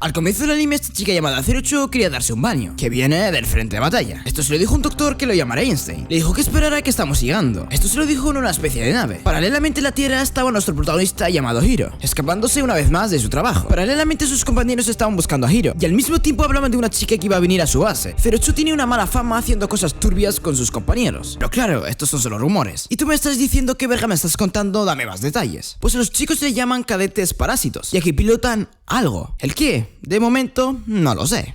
Al comienzo del anime, esta chica llamada Zero Chu quería darse un baño, que viene del frente de batalla. Esto se lo dijo un doctor que lo llamara Einstein. Le dijo que esperara que estamos llegando. Esto se lo dijo en una especie de nave. Paralelamente en la Tierra estaba nuestro protagonista llamado Hiro, escapándose una vez más de su trabajo. Paralelamente sus compañeros estaban buscando a Hiro, y al mismo tiempo hablaban de una chica que iba a venir a su base. Zero Chu tiene una mala fama haciendo cosas turbias con sus compañeros. Pero claro, estos son solo rumores. Y tú me estás diciendo qué verga me estás contando, dame más detalles. Pues a los chicos se llaman cadetes parásitos, y aquí pilotan algo. ¿El qué? De momento, no lo sé.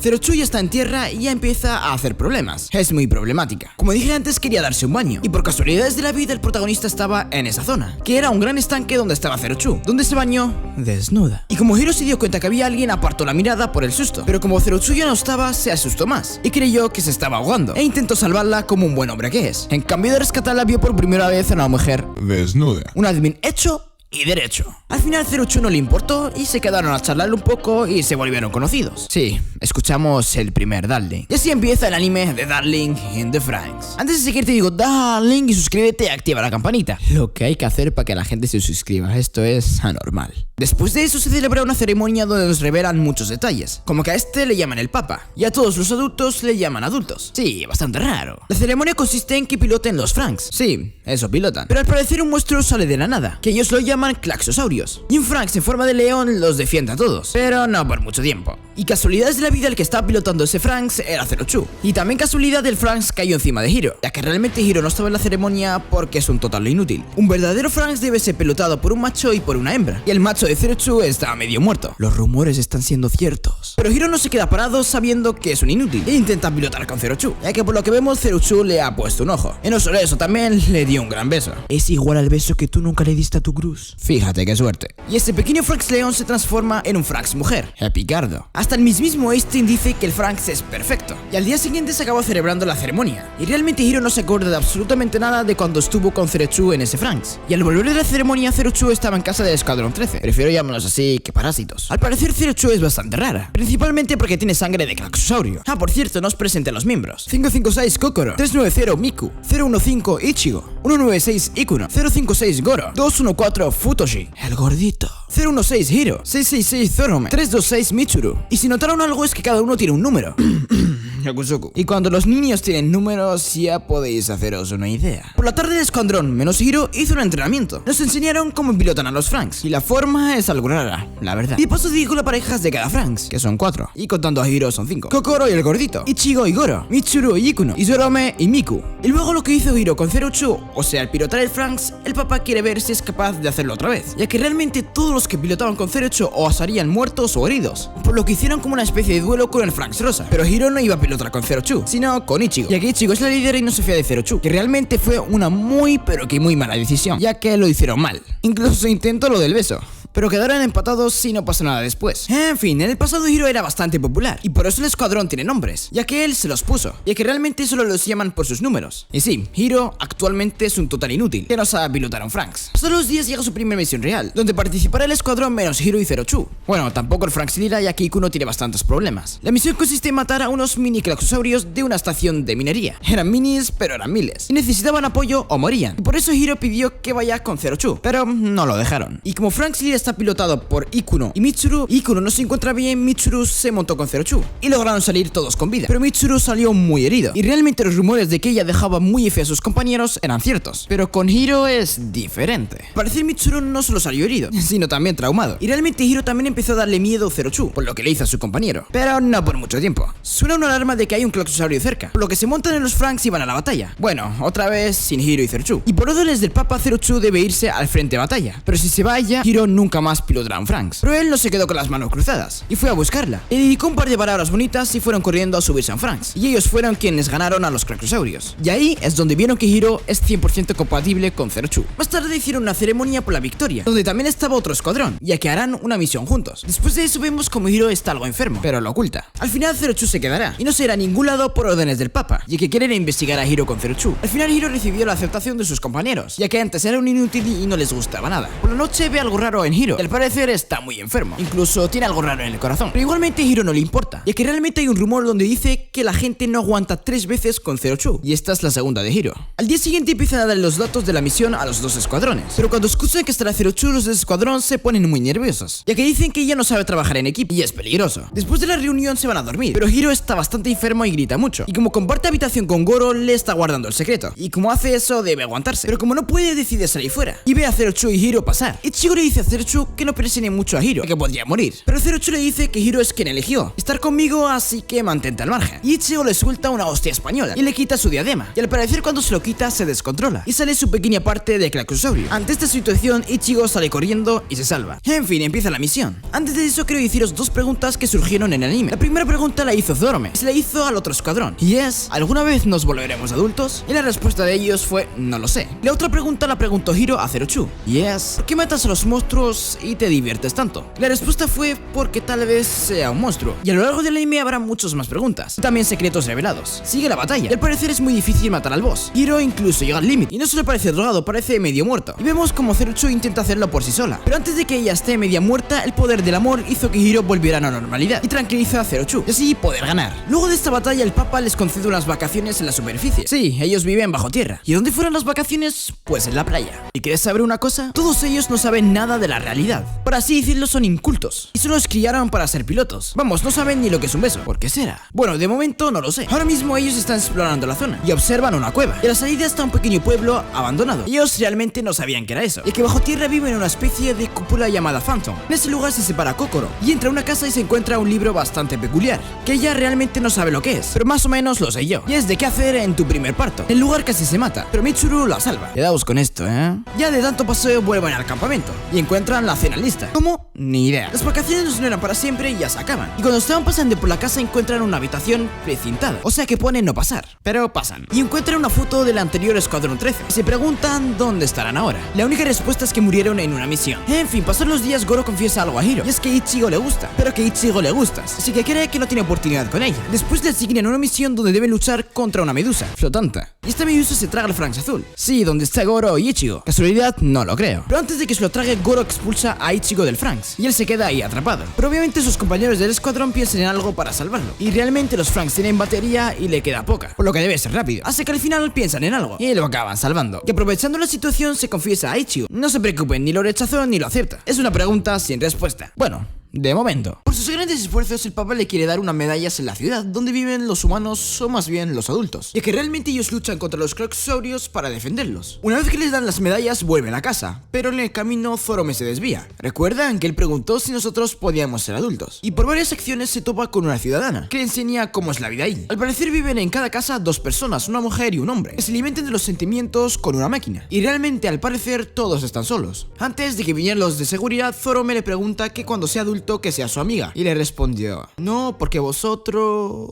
Zero Chu ya está en tierra y ya empieza a hacer problemas. Es muy problemática. Como dije antes, quería darse un baño, y por casualidades de la vida el protagonista estaba en esa zona, que era un gran estanque donde estaba Zero Chu, donde se bañó desnuda. Y como Hiro se dio cuenta que había alguien, apartó la mirada por el susto. Pero como Zero Chu ya no estaba, se asustó más y creyó que se estaba ahogando, e intentó salvarla como un buen hombre que es. En cambio de rescatarla, vio por primera vez a una mujer desnuda. Un admin hecho y derecho. Al final Zero Chu no le importó y se quedaron a charlar un poco y se volvieron conocidos. Sí, escuchamos el primer Darling. Y así empieza el anime de Darling in the Franxx. Antes de seguir te digo Darling y suscríbete y activa la campanita. Lo que hay que hacer para que la gente se suscriba, esto es anormal. Después de eso se celebra una ceremonia donde nos revelan muchos detalles, como que a este le llaman el Papa y a todos los adultos le llaman adultos. Sí, bastante raro. La ceremonia consiste en que piloten los Franxx. Sí, eso pilotan. Pero al parecer un monstruo sale de la nada, que ellos lo llaman Klaxosaurios. Y un Franxx en forma de león los defiende a todos, pero no por mucho tiempo. Y casualidades de la vida, el que estaba pilotando ese Franxx era Zero Chu. Y también casualidad, el Franxx cayó encima de Hiro, ya que realmente Hiro no estaba en la ceremonia porque es un total inútil. Un verdadero Franxx debe ser pilotado por un macho y por una hembra, y el macho de Zero Chu está medio muerto. Los rumores están siendo ciertos. Pero Hiro no se queda parado sabiendo que es un inútil e intenta pilotar con Zero Chu, ya que por lo que vemos Zero Chu le ha puesto un ojo. Y no solo eso, también le dio un gran beso. Es igual al beso que tú nunca le diste a tu cruz. Fíjate qué suerte. Y ese pequeño Franxx león se transforma en un Franxx mujer, Epicardo. Hasta el mismísimo Einstein dice que el Franxx es perfecto. Y al día siguiente se acabó celebrando la ceremonia. Y realmente Hiro no se acuerda de absolutamente nada de cuando estuvo con Zero Chu en ese Franxx. Y al volver de la ceremonia, Zero Chu estaba en casa del Escuadrón 13. Prefiero llamarlos así que parásitos. Al parecer Zero Chu es bastante rara, principalmente porque tiene sangre de Klaxosaurio. Ah, por cierto, nos presenta a los miembros: 556 Kokoro, 390 Miku, 015 Ichigo, 196 Ikuno, 056 Goro, 214 Futoshi, el gordito, 016 Hiro, 666 Zorome, 326 Mitsuru. Y si notaron algo es que cada uno tiene un número. Yakusoku. Y cuando los niños tienen números ya podéis haceros una idea. Por la tarde el escuadrón, menos Hiro, hizo un entrenamiento. Nos enseñaron cómo pilotan a los Franxx, y la forma es algo rara, la verdad. Y de paso digo las parejas de cada Franxx, que son 4, y contando a Hiro son 5. Kokoro y el gordito, Ichigo y Goro, Mitsuru y Ikuno, y Zorome y Miku. Y luego lo que hizo Hiro con Zero Chu, o sea, al pilotar el Franxx, el papá quiere ver si es capaz de hacerlo otra vez, ya que realmente todos los que pilotaban con Zero Chu o salían muertos o heridos, por lo que hicieron como una especie de duelo con el Franxx rosa. Pero Hiro no iba a pilotar con Zero Chu, sino con Ichigo, ya que Ichigo es la líder y no se fía de Zero Chu, que realmente fue una muy pero que muy mala decisión, ya que lo hicieron mal. Incluso intentó lo del beso, pero quedaron empatados si no pasó nada después. En fin, en el pasado Hiro era bastante popular, y por eso el escuadrón tiene nombres, ya que él se los puso, ya que realmente solo los llaman por sus números. Y sí, Hiro actualmente es un total inútil, que no sabe pilotar a un Franxx. Pasados los días llega su primera misión real, donde participará el escuadrón menos Hiro y Zero Chu. Bueno, tampoco el Franxx dirá, ya que Ikuno tiene bastantes problemas. La misión consiste en matar a unos mini Klaxosaurios de una estación de minería. Eran minis, pero eran miles, y necesitaban apoyo o morían. Y por eso Hiro pidió que vaya con Zero Chu, pero no lo dejaron. Y como Franxx está pilotado por Ikuno y Mitsuru, Ikuno no se encuentra bien, Mitsuru se montó con Zero Chu y lograron salir todos con vida, pero Mitsuru salió muy herido, y realmente los rumores de que ella dejaba muy F a sus compañeros eran ciertos, pero con Hiro es diferente. Al parecer Mitsuru no solo salió herido, sino también traumado, y realmente Hiro también empezó a darle miedo a Zero Chu, por lo que le hizo a su compañero, pero no por mucho tiempo. Suena una alarma de que hay un Klaxosaurio cerca, por lo que se montan en los Franxx y van a la batalla. Bueno, otra vez sin Hiro y Zero Chu, y por órdenes del Papa, Zero Chu debe irse al frente de batalla, pero si se va ella, Hiro nunca más pilotará un Franxx. Pero él no se quedó con las manos cruzadas y fue a buscarla. Le dedicó un par de palabras bonitas y fueron corriendo a subirse a un Franxx, y ellos fueron quienes ganaron a los Klaxosaurios. Y ahí es donde vieron que Hiro es 100% compatible con Zero Chu. Más tarde hicieron una ceremonia por la victoria, donde también estaba otro escuadrón, ya que harán una misión juntos. Después de eso vemos como Hiro está algo enfermo, pero lo oculta. Al final Zero Chu se quedará y no se irá a ningún lado por órdenes del Papa, ya que quieren investigar a Hiro con Zero Chu. Al final Hiro recibió la aceptación de sus compañeros, ya que antes era un inútil y no les gustaba nada. Por la noche ve algo raro en Hiro, que al parecer está muy enfermo, incluso tiene algo raro en el corazón. Pero igualmente a Hiro no le importa, ya que realmente hay un rumor donde dice que la gente no aguanta 3 veces con Zero Two, y esta es la segunda de Hiro. Al día siguiente empiezan a dar los datos de la misión a los dos escuadrones, pero cuando escuchan que estará Zero Two, los del escuadrón se ponen muy nerviosos, ya que dicen que ella no sabe trabajar en equipo y es peligroso. Después de la reunión se van a dormir, pero Hiro está bastante enfermo y grita mucho, y como comparte habitación con Goro, le está guardando el secreto, y como hace eso debe aguantarse, pero como no puede decide salir fuera, y ve a Zero Two y Hiro pasar. Ichigo le dice a Zero Two que no presione mucho a Hiro, que podría morir, pero Zero Two le dice que Hiro es quien eligió estar conmigo, así que mantente al margen. Y Ichigo le suelta una hostia española y le quita su diadema, y al parecer cuando se lo quita se descontrola y sale su pequeña parte de Clacosaurio. Ante esta situación Ichigo sale corriendo y se salva. En fin, empieza la misión. Antes de eso quiero deciros dos preguntas que surgieron en el anime. La primera pregunta la hizo Zorome, se la hizo al otro escuadrón, y es: ¿alguna vez nos volveremos adultos? Y la respuesta de ellos fue: no lo sé. La otra pregunta la preguntó Hiro a Zero Two, y es: ¿por qué matas a los monstruos y te diviertes tanto? La respuesta fue: porque tal vez sea un monstruo. Y a lo largo del anime habrá muchas más preguntas, y también secretos revelados. Sigue la batalla, y al parecer es muy difícil matar al boss. Hiro incluso llega al límite, y no solo parece drogado, parece medio muerto. Y vemos como Zero Two intenta hacerlo por sí sola, pero antes de que ella esté media muerta, el poder del amor hizo que Hiro volviera a la normalidad y tranquiliza a Zero Two, y así poder ganar. Luego de esta batalla el Papa les concede unas vacaciones en la superficie. Sí, ellos viven bajo tierra. ¿Y dónde fueron las vacaciones? Pues en la playa. ¿Y quieres saber una cosa? Todos ellos no saben nada de la realidad. Por así decirlo, son incultos, y solo los criaron para ser pilotos. Vamos, no saben ni lo que es un beso. ¿Por qué será? Bueno, de momento no lo sé. Ahora mismo ellos están explorando la zona y observan una cueva, y a la salida está un pequeño pueblo abandonado. Ellos realmente no sabían que era eso, y que bajo tierra viven en una especie de cúpula llamada Phantom. En ese lugar se separa Kokoro y entra a una casa y se encuentra un libro bastante peculiar, que ella realmente no sabe lo que es, pero más o menos lo sé yo, y es de qué hacer en tu primer parto. El lugar casi se mata, pero Mitsuru la salva. Quedaos con esto, Ya de tanto paseo vuelven al campamento y encuentran la cena lista. ¿Cómo? Ni idea. Las vacaciones no eran para siempre y ya se acaban. Y cuando estaban pasando por la casa encuentran una habitación precintada, o sea que pone no pasar, pero pasan. Y encuentran una foto del anterior Escuadrón 13 y se preguntan dónde estarán ahora. La única respuesta es que murieron en una misión. En fin, pasan los días, Goro confiesa algo a Hiro, y es que Ichigo le gusta, pero que Ichigo le gustas, así que cree que no tiene oportunidad con ella. Después le asignan una misión donde deben luchar contra una medusa flotante, y esta medusa se traga al Franks azul. Sí, donde está Goro y Ichigo. ¿Casualidad? No lo creo. Pero antes de que se lo trague, Goro expulsa a Ichigo del Franks, y él se queda ahí atrapado. Pero obviamente sus compañeros del escuadrón piensan en algo para salvarlo, y realmente los Franks tienen batería y le queda poca, por lo que debe ser rápido. Así que al final piensan en algo, y lo acaban salvando. Y aprovechando la situación se confiesa a Ichigo. No se preocupen, ni lo rechazó ni lo acepta. Es una pregunta sin respuesta. Bueno, de momento. Por sus grandes esfuerzos, el Papa le quiere dar unas medallas en la ciudad donde viven los humanos, o más bien los adultos, ya que realmente ellos luchan contra los Clacosaurios para defenderlos. Una vez que les dan las medallas, vuelven a casa, pero en el camino Zorome se desvía. ¿Recuerdan que él preguntó si nosotros podíamos ser adultos? Y por varias acciones se topa con una ciudadana, que le enseña cómo es la vida ahí. Al parecer viven en cada casa dos personas, una mujer y un hombre, que se alimenten de los sentimientos con una máquina. Y realmente al parecer todos están solos. Antes de que vinieran los de seguridad, Zorome le pregunta que cuando sea adulto que sea su amiga, y le respondió: no, porque vosotros...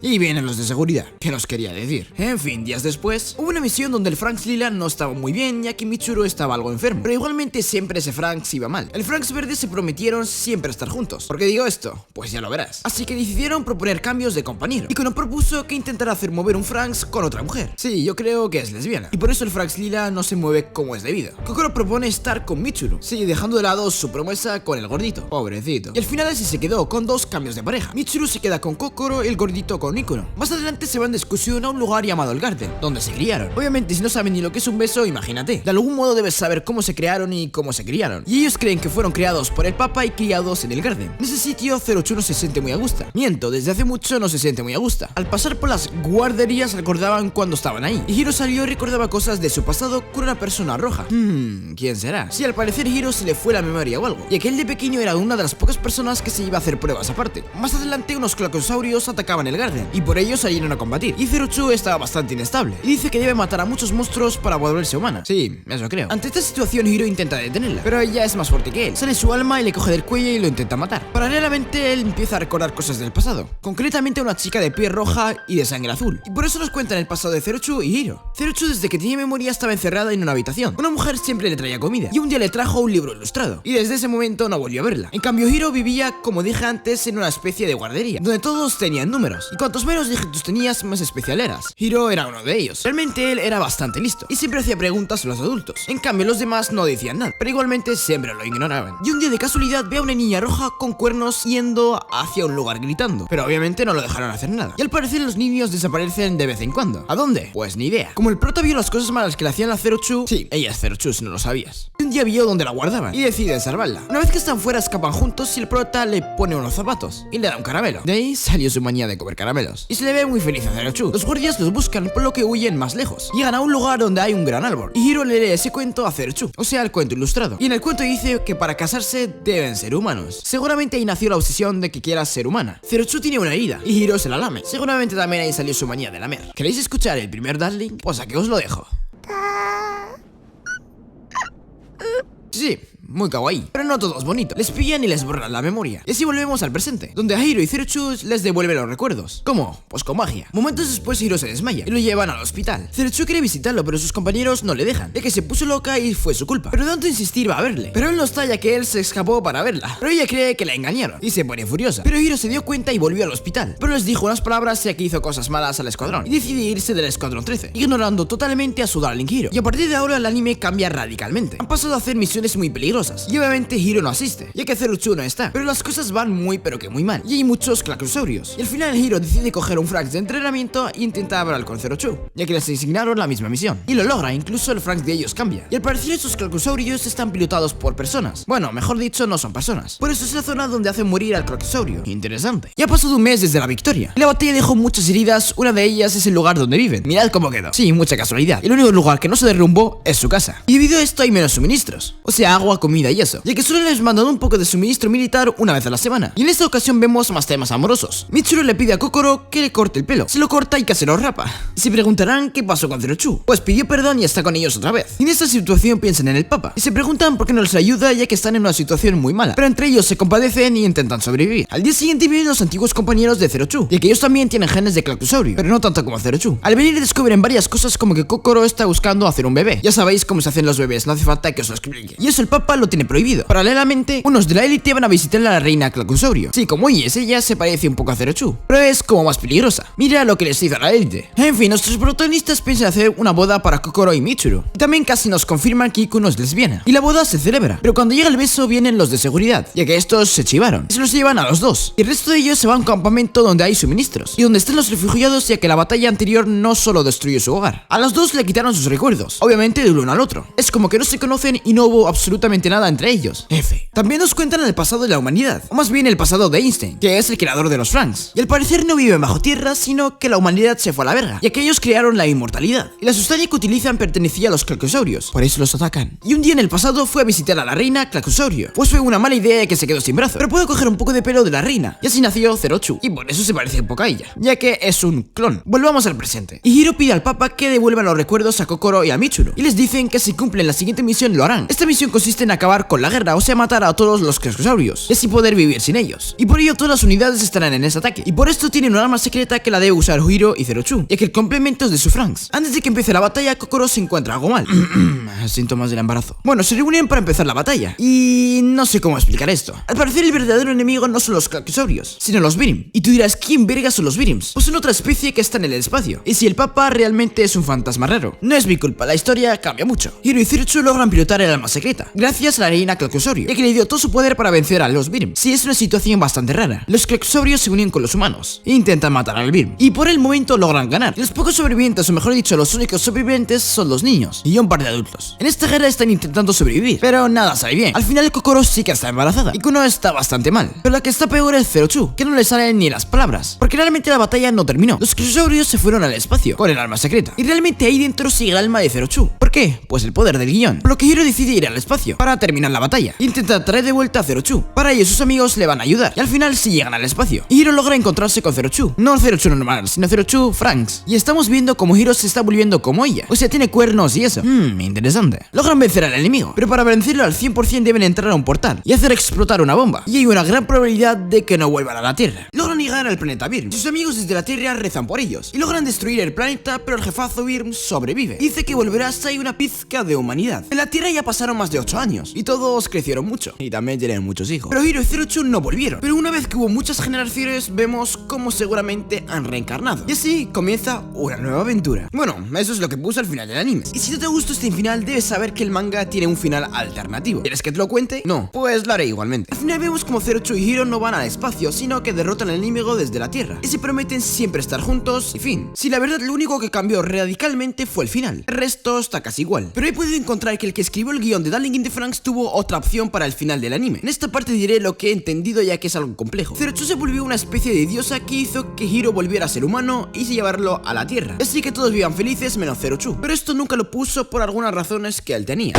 Y vienen los de seguridad. ¿Qué nos quería decir? En fin, días después, hubo una misión donde el Franks lila no estaba muy bien, ya que Mitsuru estaba algo enfermo. Pero igualmente siempre ese Franks iba mal. El Franks verde se prometieron siempre estar juntos. ¿Por qué digo esto? Pues ya lo verás. Así que decidieron proponer cambios de compañero. Y Kono propuso que intentara hacer mover un Franks con otra mujer. Sí, yo creo que es lesbiana. Y por eso el Franks lila no se mueve como es debido. Kokoro propone estar con Mitsuru. Sí, dejando de lado su promesa con el gordito. Pobrecito. Y al final así se quedó, con dos cambios de pareja. Mitsuru se queda con Kokoro y el gordito con Ikuno. Más adelante se van de excursión a un lugar llamado el Garden, donde se criaron. Obviamente si no saben ni lo que es un beso, imagínate. De algún modo debes saber cómo se crearon y cómo se criaron. Y ellos creen que fueron creados por el Papa y criados en el Garden. En ese sitio Zero Two no se siente muy a gusto. Miento, desde hace mucho no se siente muy a gusto. Al pasar por las guarderías recordaban cuando estaban ahí. Y Hiro salió y recordaba cosas de su pasado con una persona roja. ¿Quién será? Sí, al parecer Hiro se le fue la memoria o algo. Y aquel de pequeño era una de las pocas personas que se iba a hacer pruebas aparte. Más adelante unos Clacosaurios atacaban el Garden, y por ello salieron a combatir. Y Zero Two estaba bastante inestable, y dice que debe matar a muchos monstruos para volverse humana. Sí, eso creo. Ante esta situación Hiro intenta detenerla, pero ella es más fuerte que él. Sale su alma y le coge del cuello y lo intenta matar. Paralelamente él empieza a recordar cosas del pasado, concretamente una chica de piel roja y de sangre azul. Y por eso nos cuentan el pasado de Zero Two y Hiro. Zero Two desde que tenía memoria estaba encerrada en una habitación. Una mujer siempre le traía comida, y un día le trajo un libro ilustrado, y desde ese momento no volvió a verla. En cambio Hiro vivía, como dije antes, en una especie de guardería, donde todos tenían números. Y cuantos menos dígitos tenías, más especial eras. Hiro era uno de ellos. Realmente él era bastante listo y siempre hacía preguntas a los adultos. En cambio los demás no decían nada, pero igualmente siempre lo ignoraban. Y un día de casualidad ve a una niña roja con cuernos yendo hacia un lugar gritando, pero obviamente no lo dejaron hacer nada. Y al parecer los niños desaparecen de vez en cuando. ¿A dónde? Pues ni idea. Como el prota vio las cosas malas que le hacían a Zero Two, sí, ella es Zero Two si no lo sabías. Un día vio dónde la guardaban y decide salvarla. Una vez que están fuera escapan juntos y el prota le pone unos zapatos y le da un caramelo. De ahí salió su manía de comer caramelos y se le ve muy feliz a Zero Two. Los guardias los buscan por lo que huyen más lejos. Llegan a un lugar donde hay un gran árbol y Hiro le lee ese cuento a Zero Two, o sea el cuento ilustrado. Y en el cuento dice que para casarse deben ser humanos. Seguramente ahí nació la obsesión de que quiera ser humana. Zero Two tiene una herida y Hiro se la lame. Seguramente también ahí salió su manía de lamer. ¿Queréis escuchar el primer Darling? Pues aquí os lo dejo. Sí, muy kawaii, pero no todo es bonito. Les pillan y les borran la memoria. Y así volvemos al presente, donde a Hiro y Zero Two les devuelven los recuerdos. ¿Cómo? Pues con magia. Momentos después Hiro se desmaya y lo llevan al hospital. Zero Two quiere visitarlo, pero sus compañeros no le dejan, ya que se puso loca y fue su culpa. Pero de tanto insistir va a verle. Pero él no está, ya que él se escapó para verla. Pero ella cree que la engañaron y se pone furiosa. Pero Hiro se dio cuenta y volvió al hospital. Pero les dijo unas palabras ya que hizo cosas malas al escuadrón y decide irse del escuadrón 13, ignorando totalmente a su Darling Hiro. Y a partir de ahora el anime cambia radicalmente. Han pasado a hacer misiones muy peligrosas y obviamente Hiro no asiste, ya que Zero Two no está. Pero las cosas van muy pero que muy mal y hay muchos clacrosaurios. Y al final Hiro decide coger un Franks de entrenamiento e intenta hablar con Zero Two, ya que les asignaron la misma misión. Y lo logra, incluso el Franks de ellos cambia. Y al parecer estos clacrosaurios están pilotados por personas. Bueno, mejor dicho, no son personas. Por eso es la zona donde hacen morir al clacrosaurio. Interesante. Ya ha pasado un mes desde la victoria. Y la batalla dejó muchas heridas, una de ellas es el lugar donde viven. Mirad cómo quedó. Sí, mucha casualidad. El único lugar que no se derrumbó es su casa. Y debido a esto hay menos suministros. O sea, agua, comida y eso. Ya que solo les mandan un poco de suministro militar una vez a la semana. Y en esta ocasión vemos más temas amorosos. Michiru le pide a Kokoro que le corte el pelo. Se lo corta y que se lo rapa. Y se preguntarán qué pasó con Zero Two. Pues pidió perdón y está con ellos otra vez. Y en esta situación piensan en el Papa. Y se preguntan por qué no les ayuda, ya que están en una situación muy mala. Pero entre ellos se compadecen y intentan sobrevivir. Al día siguiente vienen los antiguos compañeros de Zero Two, ya que ellos también tienen genes de clacrosaurio, pero no tanto como Zero Two. Al venir descubren varias cosas, como que Kokoro está buscando hacer un bebé. Ya sabéis cómo se hacen los bebés, no hace falta que os lo explique. Y eso el Papa lo tiene prohibido. Paralelamente, unos de la élite van a visitar a la reina clacrosaurio. Sí, como ella se parece un poco a Zero Two, pero es como más peligrosa. Mira lo que les hizo a la élite. En fin, nuestros protagonistas piensan hacer una boda para Kokoro y Michiru. Y también casi nos confirman que Ikuno es lesbiana. Y la boda se celebra, pero cuando llega el beso vienen los de seguridad, ya que estos se chivaron. Y se los llevan a los dos. Y el resto de ellos se van a un campamento donde hay suministros y donde están los refugiados, ya que la batalla anterior no solo destruyó su hogar. A los dos le quitaron sus recuerdos, obviamente del uno al otro. Es como que no se conocen y no hubo absolutamente nada entre ellos. F. También nos cuentan el pasado de la humanidad, o más bien el pasado de Einstein, que es el creador de los Franks. Y al parecer no viven bajo tierra, sino que la humanidad se fue a la verga, ya que ellos crearon la inmortalidad. Y la sustancia que utilizan pertenecía a los clacrosaurios, por eso los atacan. Y un día en el pasado fue a visitar a la reina clacrosaurio, pues fue una mala idea que se quedó sin brazo, pero puede coger un poco de pelo de la reina, y así nació Zero Two, y por eso se parece un poco a ella, ya que es un clon. Volvamos al presente. Y Hiro pide al Papa que devuelvan los recuerdos a Kokoro y a Michiru, y les dicen que si cumplen la siguiente misión lo harán. Esta misión consiste en acabar con la guerra, o sea matar a todos los clacrosaurios, y así poder vivir sin ellos. Y por ello todas las unidades estarán en ese ataque, y por esto tienen un arma secreta que la debe usar Hiro y Zero Two, ya que el complemento es de su Franks. Antes de que empiece la batalla, Kokoro se encuentra algo mal. Síntomas del embarazo. Bueno, se reúnen para empezar la batalla, y no sé cómo explicar esto. Al parecer el verdadero enemigo no son los clacrosaurios, sino los Virim. Y tú dirás, ¿quién verga son los Virims? Pues son otra especie que está en el espacio. Y si el Papa realmente es un fantasma raro, no es mi culpa, la historia cambia mucho. Hiro y Zero Two logran pilotar el arma secreta, gracias a la reina clacrosaurio, ya que le dio todo su poder para vencer a los Virim. Sí, es una situación bastante rara. Los clacrosaurios se unen con los humanos e intentan matar al Virim, y por el momento logran ganar. Y los pocos sobrevivientes, o mejor dicho, los únicos sobrevivientes son los niños y un par de adultos. En esta guerra están intentando sobrevivir, pero nada sale bien. Al final Kokoro sí que está embarazada y Kuno está bastante mal, pero la que está peor es Zero Two, que no le salen ni las palabras, porque realmente la batalla no terminó. Los clacrosaurios se fueron al espacio con el arma secreta, y realmente ahí dentro sigue el alma de Zero Two. ¿Por qué? Pues el poder del guión. Por lo que Hiro decide ir al espacio para terminar la batalla e intenta traer de vuelta a Zero Two. Para ello sus amigos le van a ayudar, y al final sí llegan al espacio, y Hiro logra encontrarse con Zero Two. No Zero Two normal, sino Zero Two Franks, y estamos viendo como Hiro se está volviendo como ella, o sea, tiene cuernos y eso. Interesante. Logran vencer al enemigo, pero para vencerlo al 100% deben entrar a un portal y hacer explotar una bomba, y hay una gran probabilidad de que no vuelvan a la Tierra. Logran amiga era el planeta Virm. Sus amigos desde la Tierra rezan por ellos y logran destruir el planeta, pero el jefazo Virm sobrevive. Dice que volverá si hay una pizca de humanidad. En la Tierra ya pasaron más de 8 años y todos crecieron mucho y también tienen muchos hijos. Pero Hiro y Zero Two no volvieron. Pero una vez que hubo muchas generaciones, vemos cómo seguramente han reencarnado. Y así comienza una nueva aventura. Bueno, eso es lo que puso al final del anime. Y si no te gustó este final, debes saber que el manga tiene un final alternativo. ¿Quieres que te lo cuente? No, pues lo haré igualmente. Al final vemos como Zero Two y Hiro no van al espacio, sino que derrotan al enemigo desde la Tierra y se prometen siempre estar juntos y fin. Si la verdad lo único que cambió radicalmente fue el final, el resto está casi igual. Pero he podido encontrar que el que escribió el guión de Darling in the Franxx tuvo otra opción para el final del anime. En esta parte diré lo que he entendido, ya que es algo complejo. Zero Two se volvió una especie de diosa que hizo que Hiro volviera a ser humano y se llevarlo a la Tierra, así que todos vivan felices menos Zero Two. Pero esto nunca lo puso por algunas razones que él tenía.